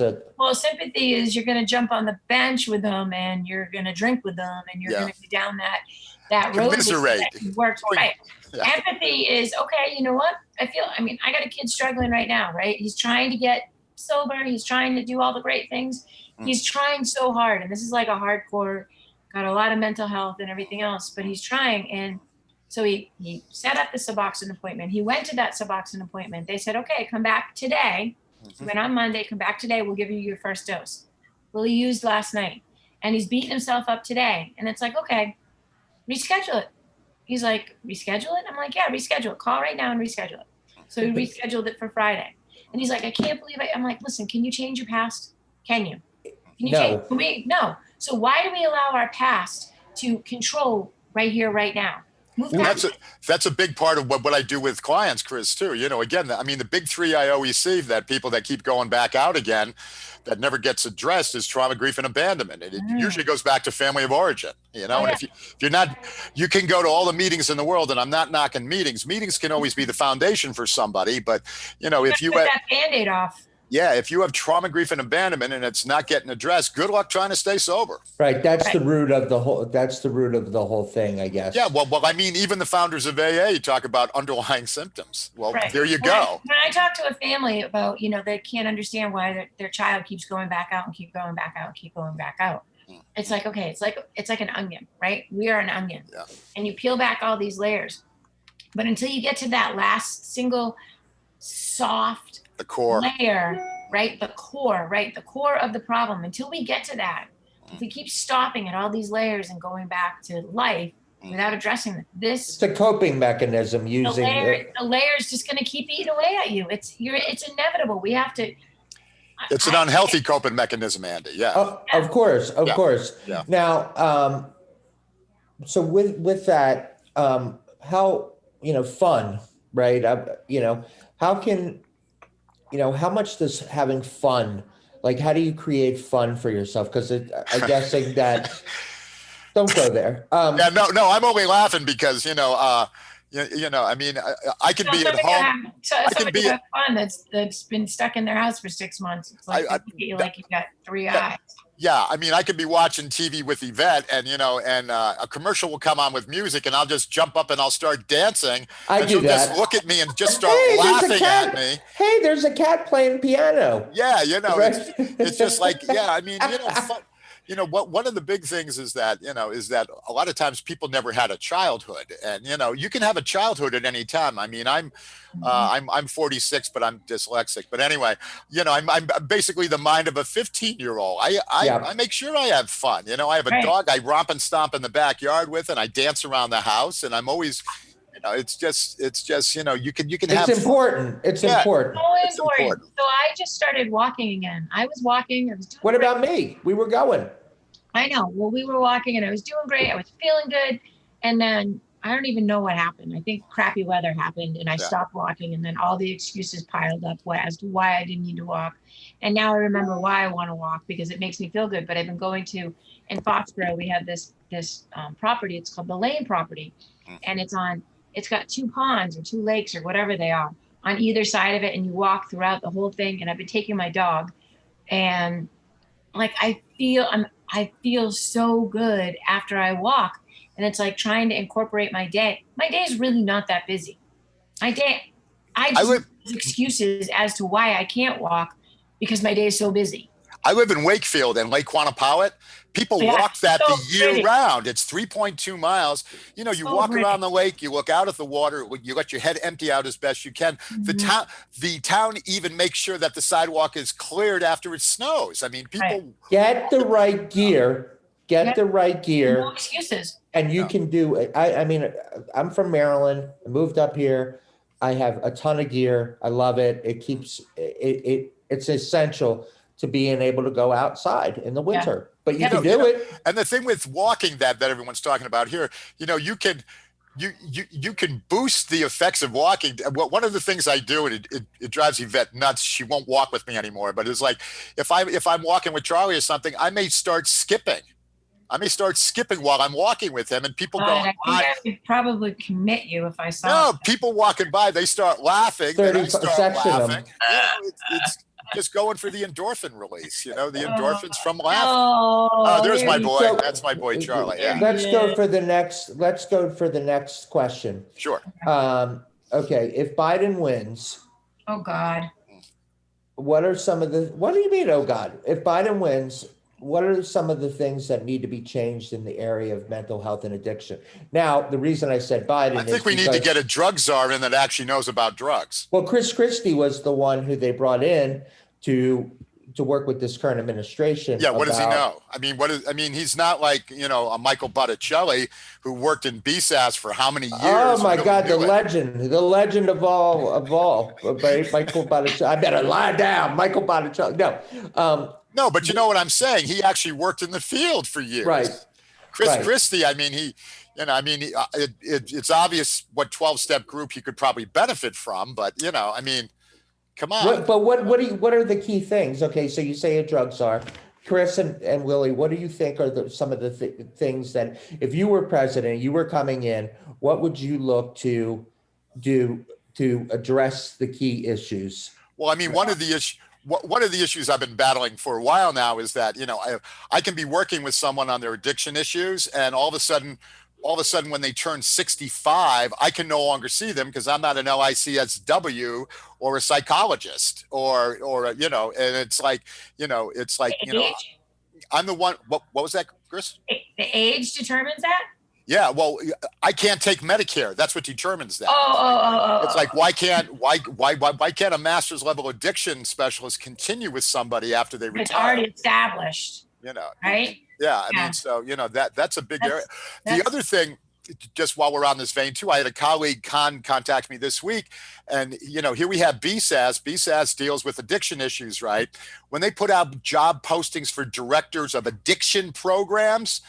Sympathy is you're going to jump on the bench with them and you're going to drink with them and you're going to go down that road that works right. Yeah. Empathy is, okay, you know what? I got a kid struggling right now, right? He's trying to get sober. He's trying to do all the great things. He's trying so hard. And this is like a hardcore, got a lot of mental health and everything else, but he's trying. And so he set up the Suboxone appointment. He went to that Suboxone appointment. They said, okay, come back today. He went on Monday, come back today. We'll give you your first dose. Well, he used last night and he's beating himself up today. And it's like, okay, reschedule it. He's like, reschedule it? I'm like, yeah, reschedule it. Call right now and reschedule it. So he rescheduled it for Friday. And he's like, I can't believe it. I'm like, listen, can you change your past? Can you? No. So why do we allow our past to control right here, right now? That's a big part of what I do with clients, Chris, too. Again, I mean, the big three I always see that people that keep going back out again that never gets addressed is trauma, grief, and abandonment. And it usually goes back to family of origin, and if you're not, you can go to all the meetings in the world, and I'm not knocking meetings. Meetings can always be the foundation for somebody, but if you put that Band-Aid off. Yeah, if you have trauma, grief, and abandonment, and it's not getting addressed, good luck trying to stay sober. Right, that's the root of the whole thing, I guess. Yeah, well, I mean, even the founders of AA talk about underlying symptoms. Well, there you go. When I talk to a family about, they can't understand why their child keeps going back out and keep going back out and keep going back out. It's like, okay, it's like an onion, right? We are an onion, and you peel back all these layers, but until you get to that last single soft. The core layer, right? The core of the problem. Until we get to that, if we keep stopping at all these layers and going back to life without addressing this, it's a coping mechanism using the layers just going to keep eating away at you. It's inevitable. We have to. It's an unhealthy coping mechanism, Andy. Yeah. Of course. Yeah. Now, so with that, how fun, right? How can how much does having fun, like, how do you create fun for yourself? Because I'm guessing that, don't go there. No, I'm only laughing because, I mean, I can be at home. I can be fun that's been stuck in their house for 6 months. It's like, you've got three eyes. Yeah, I mean, I could be watching TV with Yvette, and a commercial will come on with music, and I'll just jump up and I'll start dancing. I do that. Just look at me and just start laughing at me. Hey, there's a cat playing piano. Yeah, right? It's just like, I mean, one of the big things is that, is that a lot of times people never had a childhood, and, you can have a childhood at any time. I mean, I'm 46, but I'm dyslexic. But anyway, I'm basically the mind of a 15-year-old. I make sure I have fun. I have a dog I romp and stomp in the backyard with, and I dance around the house, and I'm always, it's just, you can have. It's important. It's important. So important. So I just started walking again. I was walking. I was doing. What about me? We were going. I know. Well, we were walking, and I was doing great. I was feeling good, and then I don't even know what happened. I think crappy weather happened, and I stopped walking, and then all the excuses piled up as to why I didn't need to walk. And now I remember why I want to walk, because it makes me feel good. But I've been going to, in Foxboro, we have this property. It's called the Lane property, and it's got 2 ponds or 2 lakes or whatever they are on either side of it, and you walk throughout the whole thing. And I've been taking my dog, and like I feel so good after I walk. And it's like trying to incorporate my day. My day is really not that busy. I just have excuses as to why I can't walk, because my day is so busy. I live in Wakefield and Lake Quannapowitt. People walk that the year round. It's 3.2 miles. You walk around the lake, you look out at the water, you let your head empty out as best you can. Mm-hmm. The town even makes sure that the sidewalk is cleared after it snows. I mean, people get the right gear. The right gear. No excuses. And you can do it. I mean, I'm from Maryland. I moved up here. I have a ton of gear. I love it. It keeps it's essential to being able to go outside in the winter. But you can do it. And the thing with walking that everyone's talking about here, you can boost the effects of walking. One of the things I do, and it drives Yvette nuts. She won't walk with me anymore. But it's like if I'm walking with Charlie or something, I may start skipping. While I'm walking with him, and people go. I think I would probably commit you if I saw. No, people walking by, they start laughing. 30 and I start laughing. It's just going for the endorphin release. The endorphins from laughing. There's my boy. That's my boy Charlie. Yeah. Let's go for the next question. Sure. Okay. If Biden wins. Oh God. What do you mean, oh God? If Biden wins, what are some of the things that need to be changed in the area of mental health and addiction? Now, the reason I said Biden, I think we need to get a drug czar in that actually knows about drugs. Well, Chris Christie was the one who they brought in to work with this current administration. Yeah, what does he know? I mean, he's not like, a Michael Botticelli who worked in BSAS for how many years? Oh my God, the legend of all, Michael Botticelli. I better lie down, Michael Botticelli. No. No, but you know what I'm saying? He actually worked in the field for years. Right. Chris Christie, I mean, it's obvious what 12-step group he could probably benefit from, but, come on. What are the key things? Okay, so you say a drug czar. Chris and Willie, what do you think are some of the things that, if you were president, you were coming in, what would you look to do to address the key issues? Well, I mean, one of the issues I've been battling for a while now is that, I can be working with someone on their addiction issues, and all of a sudden when they turn 65, I can no longer see them because I'm not an LICSW or a psychologist or and it's like, I'm the one. What was that, Chris? The age determines that? Yeah, well, I can't take Medicare. That's what determines that. It's like, why can't a master's level addiction specialist continue with somebody after they retire? It's already established. Right? Yeah, I mean, so that's a big area. The other thing, just while we're on this vein too, I had a colleague contact me this week, and here we have BSAS. BSAS deals with addiction issues, right? When they put out job postings for directors of addiction programs,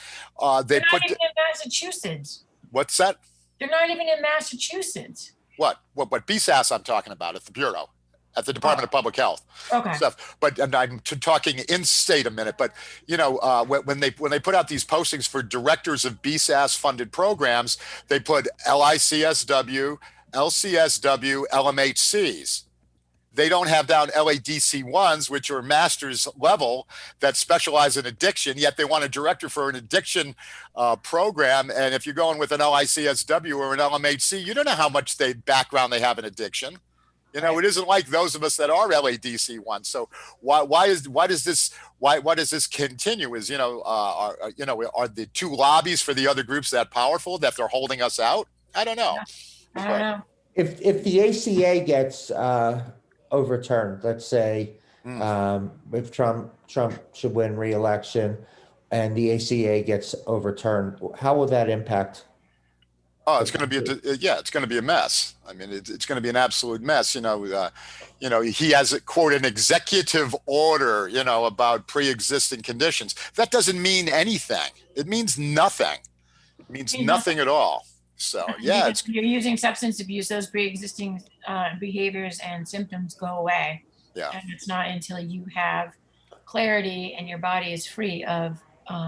they're not even in Massachusetts. What's that? They're not even in Massachusetts. What BSAS I'm talking about at the Bureau, at the Department of Public Health. Okay. Stuff. But I'm talking in state a minute. But when they put out these postings for directors of BSAS funded programs, they put LICSW, LCSW, LMHCs. They don't have down LADC1s, which are master's level that specialize in addiction, yet they want a director for an addiction program. And if you're going with an LICSW or an LMHC, you don't know how much background they have in addiction. You know, it isn't like those of us that are LADC ones. So why does this continue? Is, are the two lobbies for the other groups that powerful that they're holding us out? I don't know. I don't know. If the ACA gets overturned, let's say, if Trump should win re-election and the ACA gets overturned, how will that impact? Oh, it's going to be it's going to be a mess. I mean, it's going to be an absolute mess. He has quote an executive order, about pre-existing conditions. That doesn't mean anything. It means nothing. It means nothing at all. So yeah, you're using substance abuse. Those pre-existing behaviors and symptoms go away. Yeah, and it's not until you have clarity and your body is free of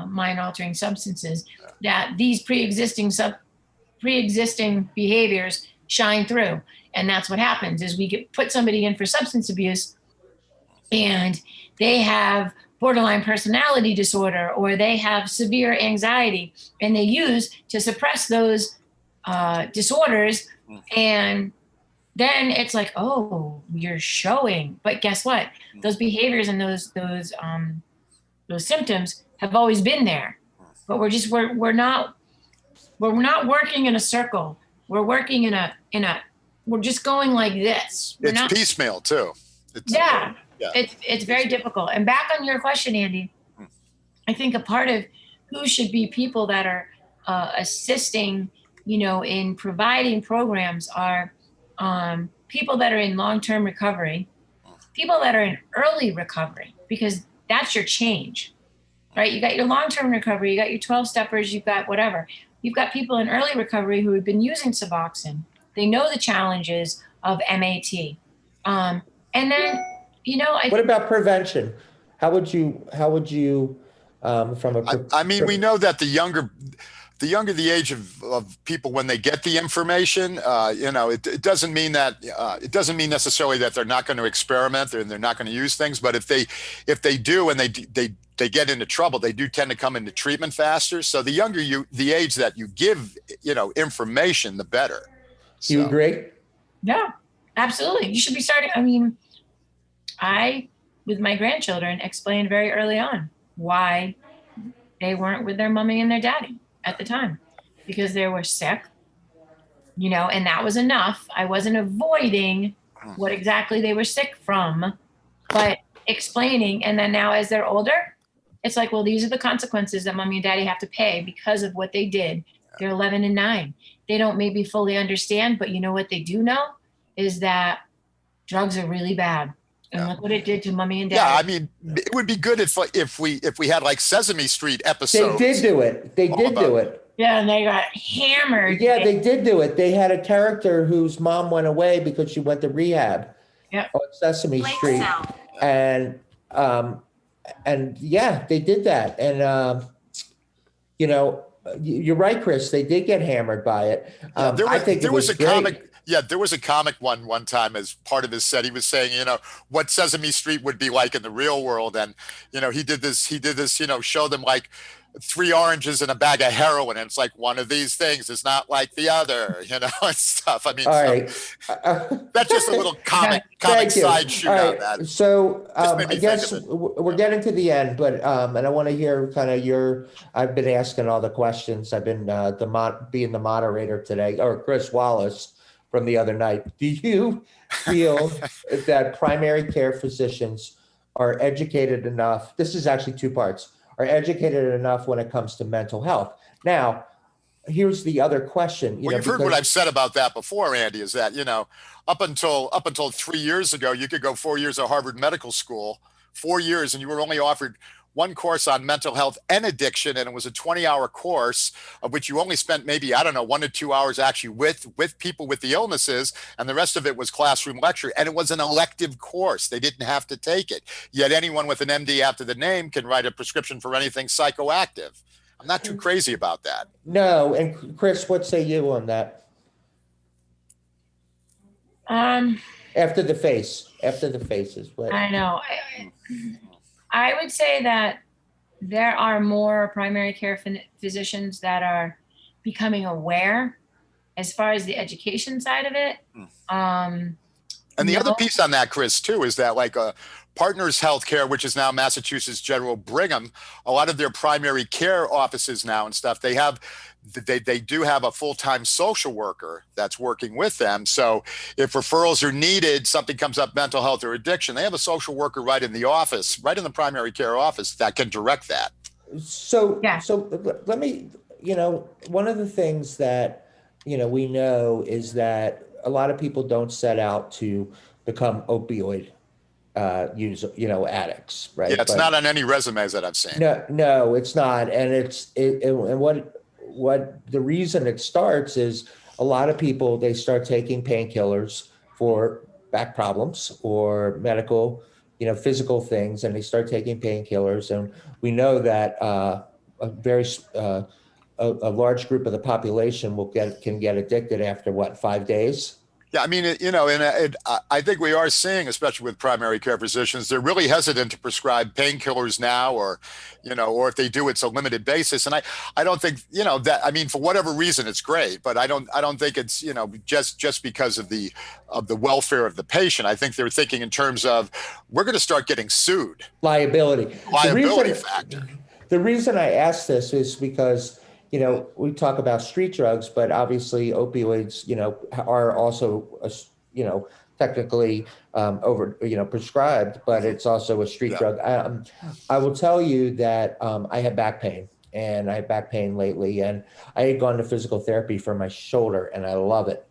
mind-altering substances that these pre-existing behaviors shine through. And that's what happens is we put somebody in for substance abuse and they have borderline personality disorder or they have severe anxiety and they use to suppress those disorders. And then it's like, oh, you're showing. But guess what? Those behaviors and those symptoms have always been there. But we're not working in a circle. We're working we're just going like this. It's piecemeal too. It's very difficult. And back on your question, Andy, I think a part of who should be people that are assisting, in providing programs are people that are in long-term recovery, people that are in early recovery, because that's your change, right? You got your long-term recovery, you got your 12-steppers, you've got whatever. You've got people in early recovery who have been using Suboxone. They know the challenges of MAT. And then, what about prevention? How would you we know that the younger the age of people when they get the information, it doesn't mean that it doesn't mean necessarily that they're not going to experiment and they're not going to use things. But if they do and they get into trouble, they do tend to come into treatment faster. So the younger the age that you give, information, the better. Do you agree? Yeah, absolutely. You should be starting. I mean, I, with my grandchildren, explained very early on why they weren't with their mommy and their daddy at the time, because they were sick, and that was enough. I wasn't avoiding what exactly they were sick from, but explaining. And then now as they're older, it's like, well, these are the consequences that mommy and daddy have to pay because of what they did. They're 11 and 9. They don't maybe fully understand, but what they do know is that drugs are really bad. And look what it did to mommy and daddy. Yeah, I mean, it would be good if we had like Sesame Street episodes. They did do it. They did do it. Yeah, and they got hammered. Yeah, they did do it. They had a character whose mom went away because she went to rehab. Yeah. On Sesame Street, and yeah, they did that. And you're right, Chris. They did get hammered by it. I think there was a great. Comic. Yeah, there was a comic one time as part of his set. He was saying, what Sesame Street would be like in the real world, and he did this, show them like 3 oranges and a bag of heroin, and it's like one of these things is not like the other, and stuff. I mean, all right. That's just a little comic side shoot on that. So I guess we're getting to the end, but and I want to hear kind of I've been asking all the questions. I've been being the moderator today, or Chris Wallace from the other night. Do you feel that primary care physicians are educated enough? This is actually 2 parts. Are educated enough when it comes to mental health? Now, here's the other question. You've heard what I've said about that before, Andy, is that, up until 3 years ago, you could go 4 years of Harvard Medical School, 4 years, and you were only offered 1 course on mental health and addiction, and it was a 20-hour course of which you only spent maybe, 1 to 2 hours actually with people with the illnesses, and the rest of it was classroom lecture, and it was an elective course. They didn't have to take it. Yet anyone with an MD after the name can write a prescription for anything psychoactive. I'm not too crazy about that. No, and Chris, what say you on that? After the face is what I know. I would say that there are more primary care physicians that are becoming aware as far as the education side of it. And the other No. piece on that, Chris, too, is that like Partners Healthcare, which is now Massachusetts General Brigham, a lot of their primary care offices now and stuff, they do have a full-time social worker that's working with them. So if referrals are needed, something comes up, mental health or addiction, they have a social worker right in the office, right in the primary care office that can direct that. So, Yeah. let me, one of the things that, we know is that a lot of people don't set out to become opioid addicts, Yeah, right? it's not on any resumes that I've seen. No, it's not. And and what the reason it starts is a lot of people, they start taking painkillers for back problems or medical, physical things, and they start taking painkillers. And we know that a very a large group of the population can get addicted after what, 5 days? Yeah, I mean, I think we are seeing, especially with primary care physicians, they're really hesitant to prescribe painkillers now, or, or if they do, it's a limited basis. And I don't think, that, I mean, for whatever reason, it's great, but I don't think it's, just because of the welfare of the patient. I think they're thinking in terms of, we're going to start getting sued. Liability. Liability factor. The reason I ask this is because, we talk about street drugs, but obviously opioids, are also, technically prescribed, but it's also a street drug. I will tell you that I have back pain, and I have back pain lately, and I had gone to physical therapy for my shoulder, and I love it.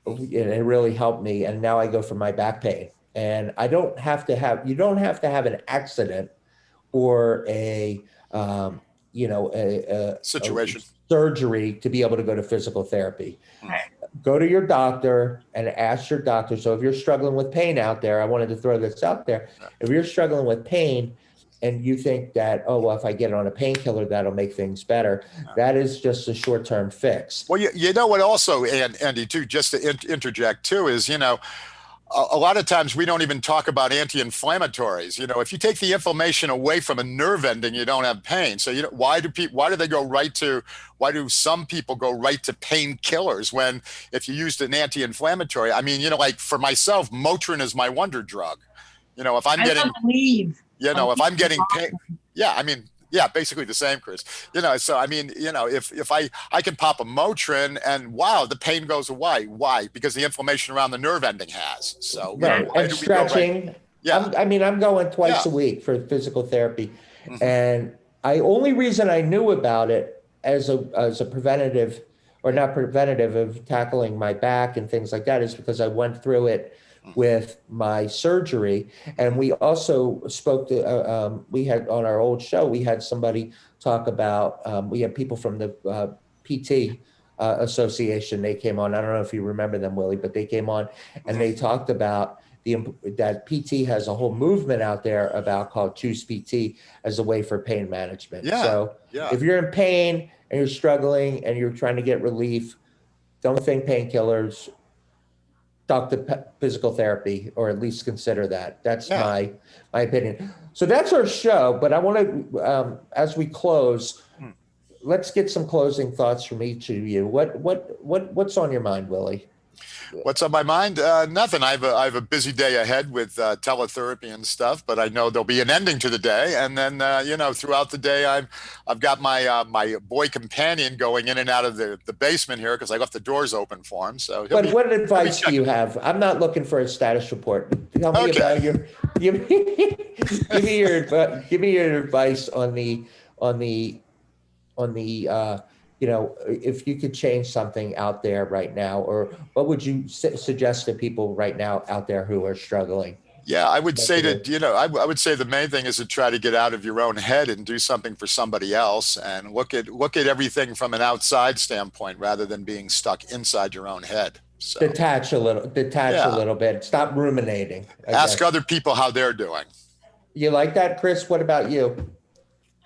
It really helped me, and now I go for my back pain, and you don't have to have an accident or a Situation. surgery to be able to go to physical therapy. Right. Go to your doctor and ask your doctor. So if you're struggling with pain out there, I wanted to throw this out there. If you're struggling with pain and you think that, oh, well, if I get on a painkiller, that'll make things better, that is just a short-term fix. Well, you know what also, Andy, too, just to interject too, is, a lot of times we don't even talk about anti-inflammatories. If you take the inflammation away from a nerve ending, you don't have pain. So why do some people go right to painkillers when if you used an anti-inflammatory? I mean, like for myself, Motrin is my wonder drug. If I'm getting, if I'm getting pain, I mean, yeah, basically the same, Chris. So I mean, if I can pop a Motrin and wow, the pain goes away. Why? Because the inflammation around the nerve ending has. So right. And stretching. Yeah. I'm going twice a week for physical therapy, and only reason I knew about it as a preventative, or not preventative, of tackling my back and things like that is because I went through it with my surgery. And we also spoke to, we had on our old show, we had somebody talk about, we had people from the PT association. They came on. I don't know if you remember them, Willie, but they came on and they talked about that PT has a whole movement out there about called Choose PT as a way for pain management. So if you're in pain and you're struggling and you're trying to get relief, don't think painkillers. Talk to physical therapy, or at least consider that. That's my opinion. So that's our show. But I want to, as we close, let's get some closing thoughts from each of you. What's on your mind, Willie? What's on my mind? Nothing. I have a busy day ahead with teletherapy and stuff, but I know there'll be an ending to the day. And then throughout the day, I've got my my boy companion going in and out of the basement here because I left the doors open for him. So, but what advice do you have? I'm not looking for a status report. Tell me about give me your advice on the if you could change something out there right now, or what would you suggest to people right now out there who are struggling? Yeah, I would say I would say the main thing is to try to get out of your own head and do something for somebody else, and look at everything from an outside standpoint rather than being stuck inside your own head. So detach a little bit. Stop ruminating. Ask other people how they're doing. You like that, Chris? What about you?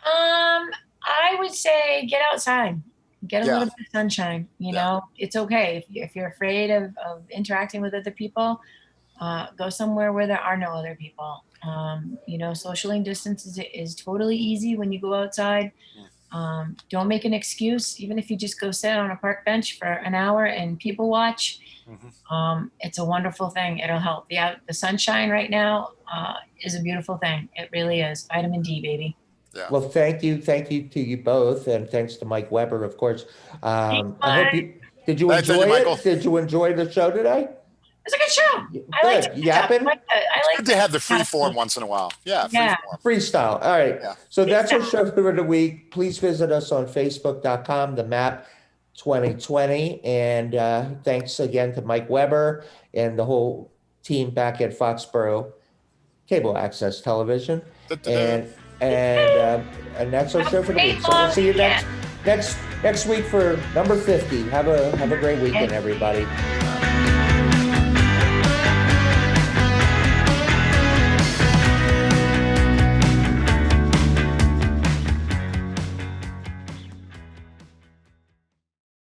I would say get outside. Get a little bit of sunshine. It's okay. If you're afraid of interacting with other people, go somewhere where there are no other people. Socially distance is totally easy when you go outside. Don't make an excuse. Even if you just go sit on a park bench for an hour and people watch, it's a wonderful thing. It'll help. The sunshine right now is a beautiful thing. It really is. Vitamin D, baby. Yeah. Well, thank you to you both, and thanks to Mike Weber, of course. I hope you did. You Thank you, enjoy Michael. it? Did you enjoy the show today? It's a good show. I like Good. Yapping? Good to have the free form once in a while. Yeah. Yeah. Freestyle. All right. Yeah. So that's our show for the week. Please visit us on Facebook.com, the map 2020. And thanks again to Mike Weber and the whole team back at Foxboro Cable Access Television. And that's our show for the week. So we'll see you next week for number 50. Have a great weekend, everybody.